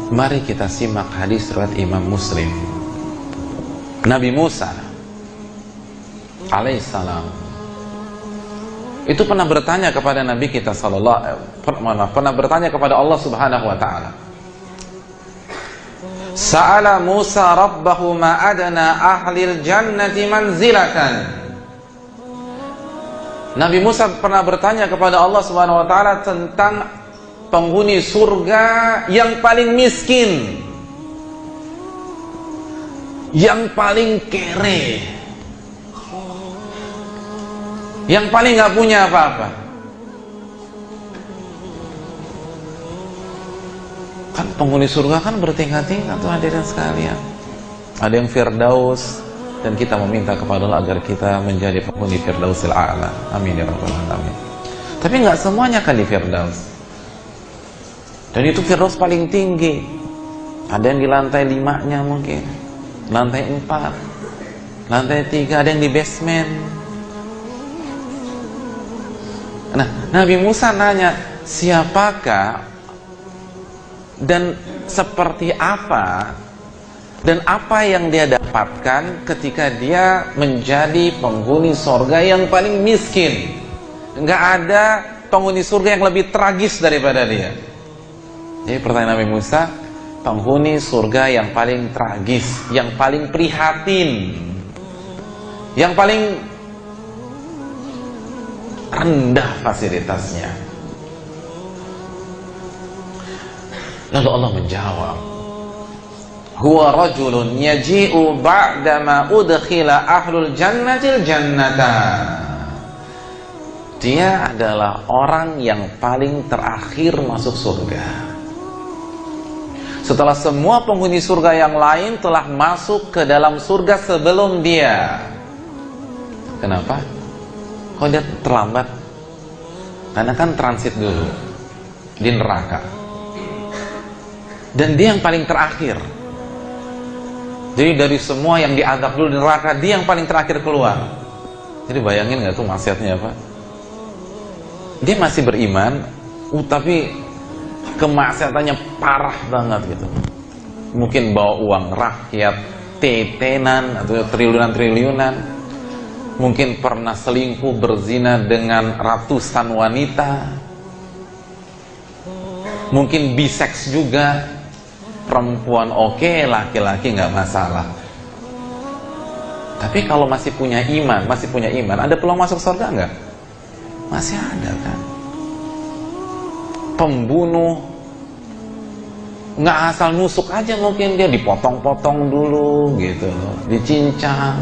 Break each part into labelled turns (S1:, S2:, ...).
S1: Mari kita simak hadis riwayat Imam Muslim. Nabi Musa alaihissalam itu pernah bertanya kepada Nabi kita pernah bertanya kepada Allah Subhanahu wa taala. Sa'ala Musa rabbahu ma adana ahlil jannati manzilatan. Nabi Musa pernah bertanya kepada Allah Subhanahu wa taala tentang penghuni surga yang paling miskin, yang paling kere, yang paling gak punya apa-apa. Kan penghuni surga kan bertingkat-tingkat tuh hadirin sekalian. Ada yang Firdaus, dan kita meminta kepada Allah agar kita menjadi penghuni Firdausil A'la. Amin ya rabbal alamin. Tapi gak semuanya kan di Firdaus. Dan itu Firdaus paling tinggi. Ada yang di lantai 5-nya mungkin, lantai 4, lantai 3, ada yang di basement. Nah, Nabi Musa nanya, siapakah dan seperti apa dan apa yang dia dapatkan ketika dia menjadi penghuni surga yang paling miskin? Nggak ada penghuni surga yang lebih tragis daripada dia. Jadi pertanyaan Nabi Musa, penghuni surga yang paling tragis, yang paling prihatin, yang paling rendah fasilitasnya. Lalu Allah menjawab, huwa rajulun yaji'u ba'dama udkhila ahlul jannatil jannata. Dia adalah orang yang paling terakhir masuk surga, setelah semua penghuni surga yang lain telah masuk ke dalam surga sebelum dia. Kenapa? Kok dia terlambat? Karena kan transit dulu di neraka. Dan dia yang paling terakhir. Jadi dari semua yang diazab dulu di neraka, dia yang paling terakhir keluar. Jadi bayangin gak tuh maksiatnya apa? Dia masih beriman, tapi kemaksiatannya parah banget gitu. Mungkin bawa uang rakyat tetenan atau triliunan-triliunan. Mungkin pernah selingkuh, berzina dengan ratusan wanita. Mungkin biseks juga. Perempuan oke, laki-laki nggak masalah. Tapi kalau masih punya iman, ada peluang masuk surga nggak? Masih ada kan? Pembunuh nggak asal nusuk aja, mungkin dia dipotong-potong dulu gitu, dicincang,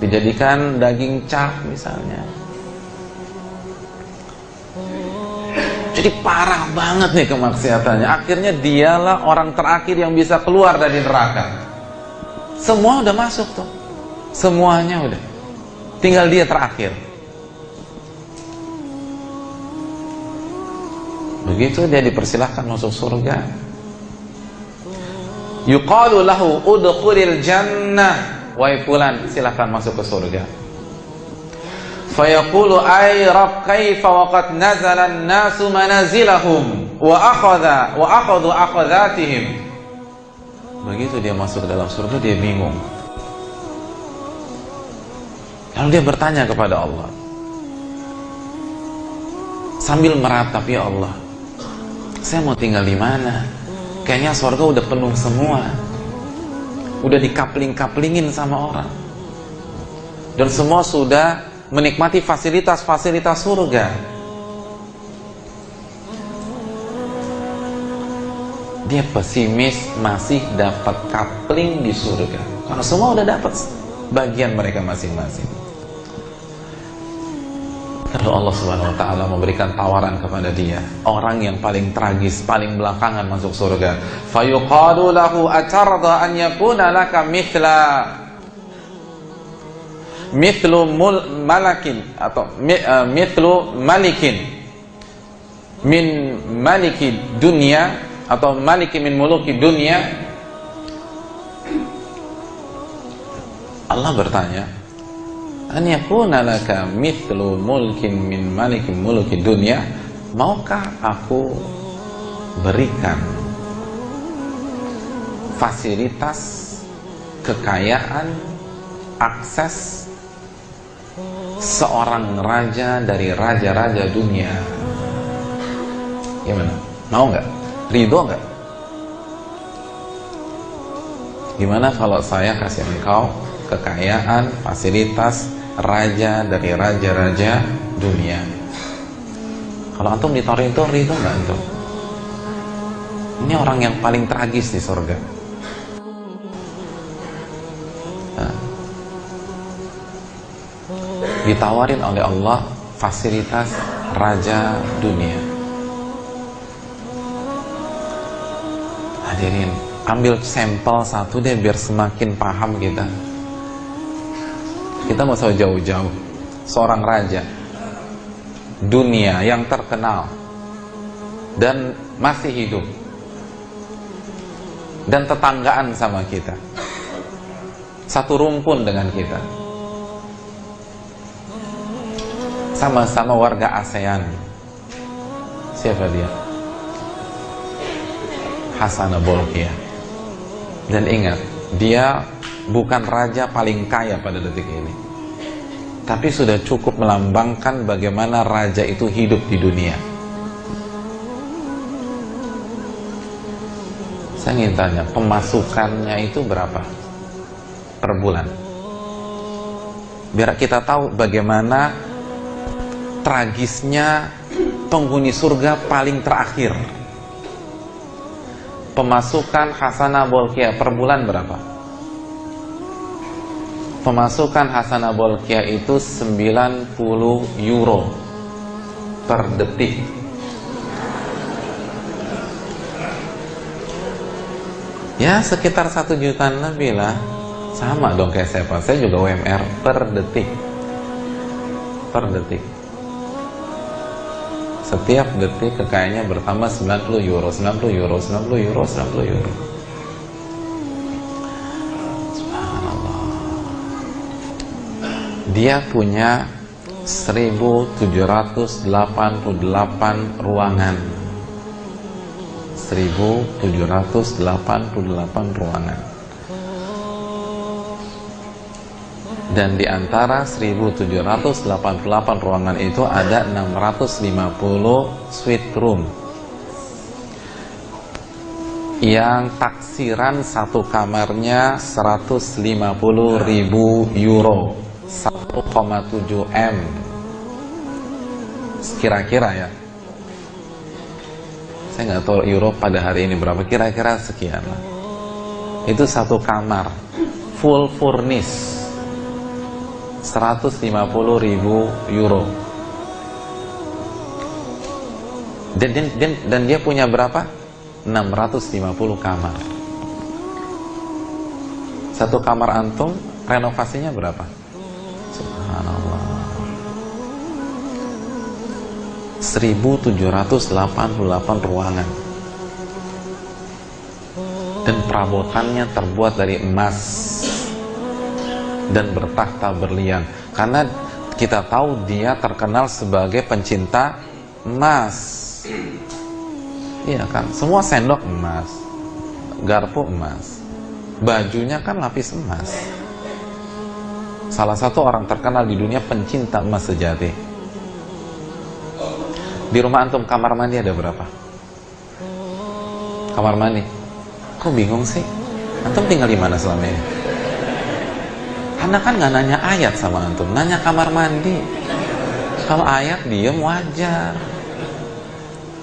S1: dijadikan daging cap misalnya. Jadi parah banget nih kemaksiatannya. Akhirnya dialah orang terakhir yang bisa keluar dari neraka. Semua udah masuk tuh, semuanya udah, tinggal dia terakhir. Begitu dia dipersilahkan masuk surga. Yuqalu lahu udkhulil jannah, wahai fulan, silahkan masuk ke surga. Fayaqulu ay rabb kaifa waqad nazala an-nasu manazilahum wa akhadhu akhadhatihim. Begitu dia masuk ke dalam surga, dia bingung. Lalu dia bertanya kepada Allah sambil meratap, ya Allah, saya mau tinggal di mana? Kayaknya surga udah penuh semua, udah dikapling-kaplingin sama orang, dan semua sudah menikmati fasilitas-fasilitas surga. Dia pesimis masih dapat kapling di surga, karena semua udah dapat bagian mereka masing-masing. Lalu Allah Subhanahu wa ta'ala memberikan tawaran kepada dia, orang yang paling tragis, paling belakangan masuk surga. Fayuqalu lahu atarda an yakuna laka mithlu malakin atau mithlu malikin min maliki dunia, atau maliki min muluki dunia. Allah bertanya, an yakuna laka mithlu mulkin min malikin muluki dunia, maukah aku berikan fasilitas, kekayaan, akses seorang raja dari raja-raja dunia. Gimana? Mau nggak? Ridho nggak? Gimana kalau saya kasih engkau kekayaan, fasilitas, raja dari raja-raja dunia? Kalau antum ditawarin itu, ridho nggak antum? Ini orang yang paling tragis di surga. Nah, ditawarin oleh Allah fasilitas raja dunia. Hadirin, ambil sampel satu deh biar semakin paham kita. Kita nggak usah jauh-jauh. Seorang raja dunia yang terkenal dan masih hidup dan tetanggaan sama kita, satu rumpun dengan kita, sama-sama warga ASEAN. Siapa dia? Hasanah Bolkiah. Dan ingat, dia bukan raja paling kaya pada detik ini, tapi sudah cukup melambangkan bagaimana raja itu hidup di dunia. Saya ingin tanya, pemasukannya itu berapa per bulan? Biar kita tahu bagaimana tragisnya penghuni surga paling terakhir. Pemasukan Hasanah Bolkiah per bulan berapa? Pemasukan Hasanah Bolkiah itu 90 euro per detik. Ya sekitar 1 jutaan lebih lah. Sama dong kayak saya juga UMR per detik. Per detik. Setiap detik kekayaannya bertambah 90 euro, 90 euro, 90 euro, 90 euro. Subhanallah. Dia punya 1788 ruangan. 1788 ruangan. Dan di antara 1788 ruangan itu ada 650 suite room yang taksiran satu kamarnya 150.000 euro, 1,7 M kira-kira ya. Saya nggak tahu euro pada hari ini berapa, kira-kira sekian lah. Itu satu kamar full furnish, 150.000 euro. Dan dia punya berapa? 650 kamar. Satu kamar antum renovasinya berapa? Subhanallah. 1788 ruangan. Dan perabotannya terbuat dari emas dan bertahta berlian, karena kita tahu dia terkenal sebagai pencinta emas. Iya kan, semua sendok emas, garpu emas, bajunya kan lapis emas. Salah satu orang terkenal di dunia pencinta emas sejati. Di rumah antum kamar mandi ada berapa? Kamar mandi? Kok bingung sih? Antum tinggal di mana selama ini? Karena kan nggak nanya ayat sama antum, nanya kamar mandi. Kalau ayat diem wajar.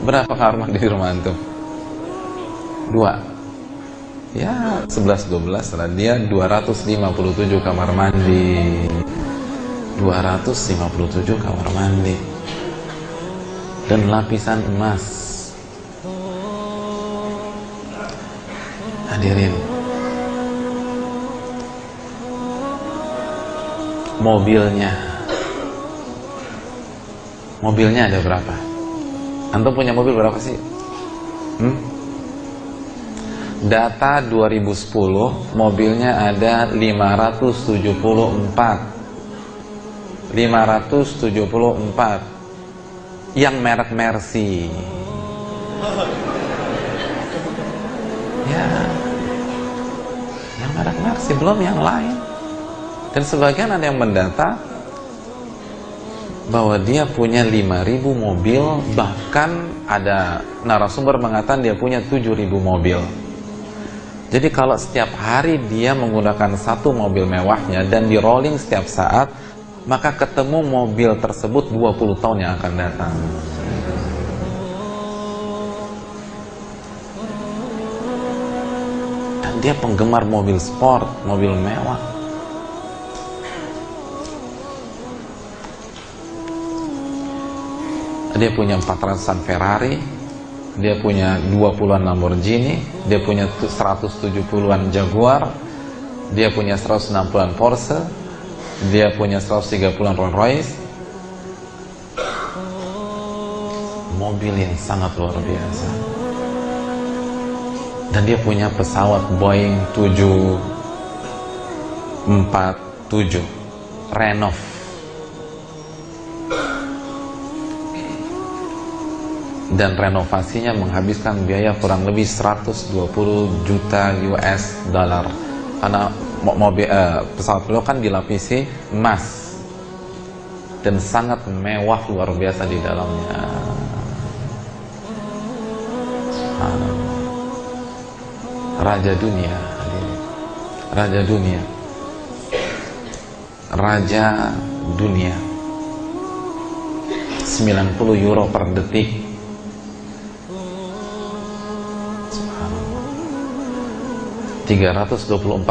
S1: Berapa kamar mandi di rumah antum? 2. Ya 11-12 lah. Dia 257 kamar mandi. 257 kamar mandi. Dan lapisan emas. Hadirin, mobilnya ada berapa? Antum punya mobil berapa sih? Data 2010 mobilnya ada 574 yang merek Mercy. Ya, masih belum yang lain. Dan sebagian ada yang mendata bahwa dia punya 5.000 mobil, bahkan ada narasumber mengatakan dia punya 7.000 mobil. Jadi kalau setiap hari dia menggunakan satu mobil mewahnya dan di rolling setiap saat, maka ketemu mobil tersebut 20 tahun yang akan datang. Dan dia penggemar mobil sport, mobil mewah. Dia punya 400-an Ferrari, dia punya 20-an Lamborghini, dia punya 170-an Jaguar, dia punya 160-an Porsche, dia punya 130-an Rolls Royce. Mobil yang sangat luar biasa. Dan dia punya pesawat Boeing 747 Renov. Dan renovasinya menghabiskan biaya kurang lebih 120 juta US dollar karena pesawat beliau kan dilapisi emas dan sangat mewah luar biasa di dalamnya. Raja dunia, raja dunia, raja dunia. 90 euro per detik. 324.000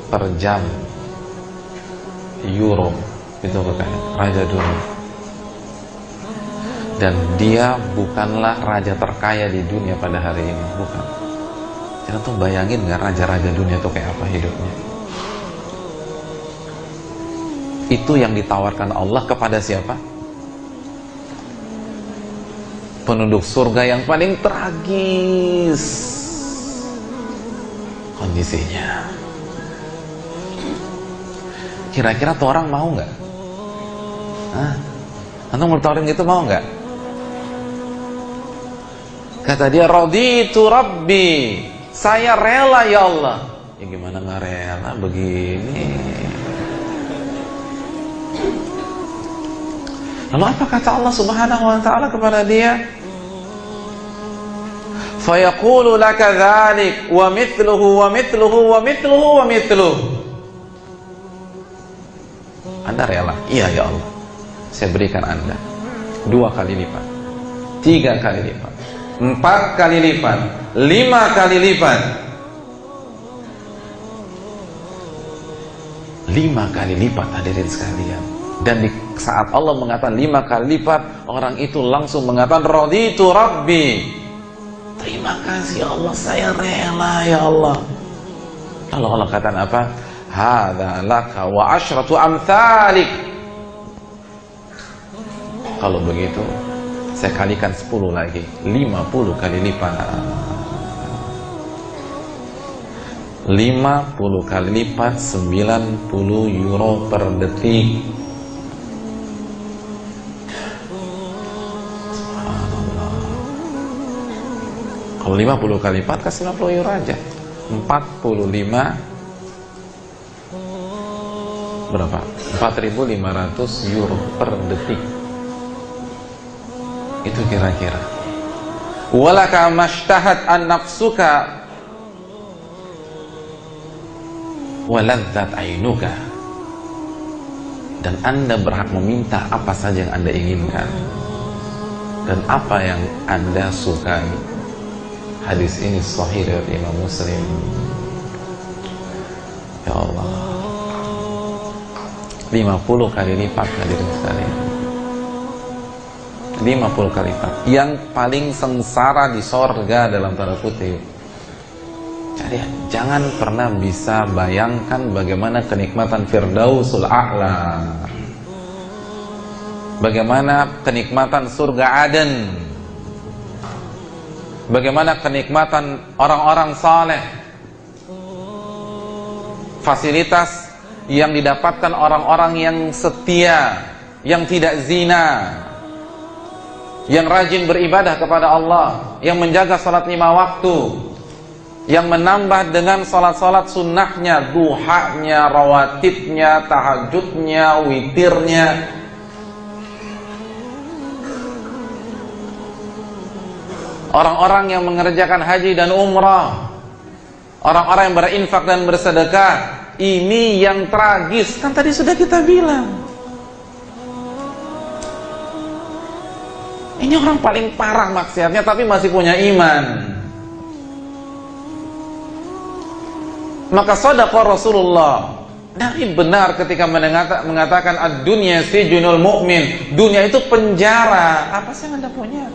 S1: per jam euro, itu kekayaan raja dunia. Dan dia bukanlah raja terkaya di dunia pada hari ini, bukan. Kita tuh bayangin nggak raja-raja dunia itu kayak apa hidupnya? Itu yang ditawarkan Allah kepada siapa? Penduduk surga yang paling tragis kondisinya. Kira-kira tuh orang mau nggak? Antum mau tawarin gitu, mau nggak? Kata dia, raditu rabbi, saya rela ya Allah. Ya gimana nggak rela begini? Lalu apa kata Allah Subhanahu wa ta'ala kepada dia? Fayaqulu laka dzalik wa mithluhu wa mithluhu wa mithluhu wa mithluhu. Anda rela? Iya ya Allah, saya berikan Anda 2 kali lipat, 3 kali lipat, 4 kali lipat, 5 kali lipat. 5 kali lipat, hadirin sekalian. Dan di saat Allah mengatakan 5 kali lipat, orang itu langsung mengatakan raditu rabbi, terima kasih Allah, saya rela ya Allah. Lalu Allah katakan apa? Hadza laka wa asyratu amthalik. Kalau begitu saya kalikan 10 lagi, 50 kali lipat. 50 kali lipat 90 euro per detik. Kalau 50 kali lipat kan 90 euro aja. 45 berapa? 4.500 euro per detik. Itu kira-kira. Walaka mashtahat an nafsuka waladzat ainuka. Dan Anda berhak meminta apa saja yang Anda inginkan dan apa yang Anda sukai. Hadis ini sahih dari Imam Muslim. Ya Allah, 50 kali lipat hadirin sekalian. 50 kali lipat. Yang paling sengsara di sorga dalam tanda kutip. Jadi jangan pernah bisa bayangkan bagaimana kenikmatan Firdausul A'la, bagaimana kenikmatan surga Aden, bagaimana kenikmatan orang-orang saleh, fasilitas yang didapatkan orang-orang yang setia, yang tidak zina, yang rajin beribadah kepada Allah, yang menjaga salat 5 waktu, yang menambah dengan salat-salat sunnahnya, duhanya, rawatibnya, tahajudnya, witirnya. Orang-orang yang mengerjakan haji dan umrah, orang-orang yang berinfak dan bersedekah, ini yang tragis. Kan tadi sudah kita bilang, ini orang paling parah maksiatnya tapi masih punya iman. Maka shadaqa Rasulullah, Nabi benar ketika mengatakan ad-dunya sijnul mu'min. Dunia itu penjara. Apa sih yang Anda punya?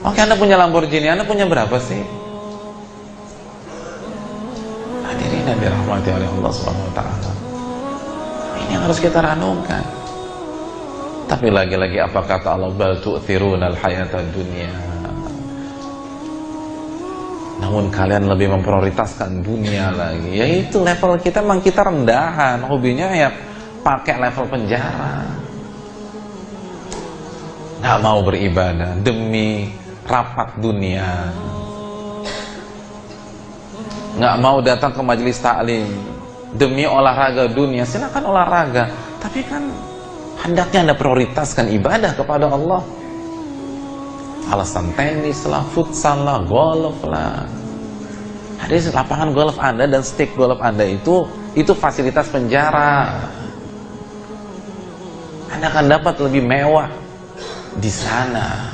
S1: Oke, Anda punya Lamborghini, Anda punya berapa sih? Hadirin yang dirahmati oleh Allah Subhanahu wa taala. Ini yang harus kita renungkan. Tapi lagi-lagi apa kata Allah, bal tu'thirunal hayatad dunya. Namun kalian lebih memprioritaskan dunia lagi. Ya itu level kita, memang kita rendahan. Hobinya ya pakai level penjara. Nggak mau beribadah demi rapat dunia. Nggak mau datang ke majelis taklim demi olahraga dunia. Silakan olahraga, tapi kan hendaknya Anda prioritaskan ibadah kepada Allah. Alasan tenis lah, futsal lah, golf lah. Hadis lapangan golf Anda dan stick golf Anda itu fasilitas penjara. Anda akan dapat lebih mewah di sana.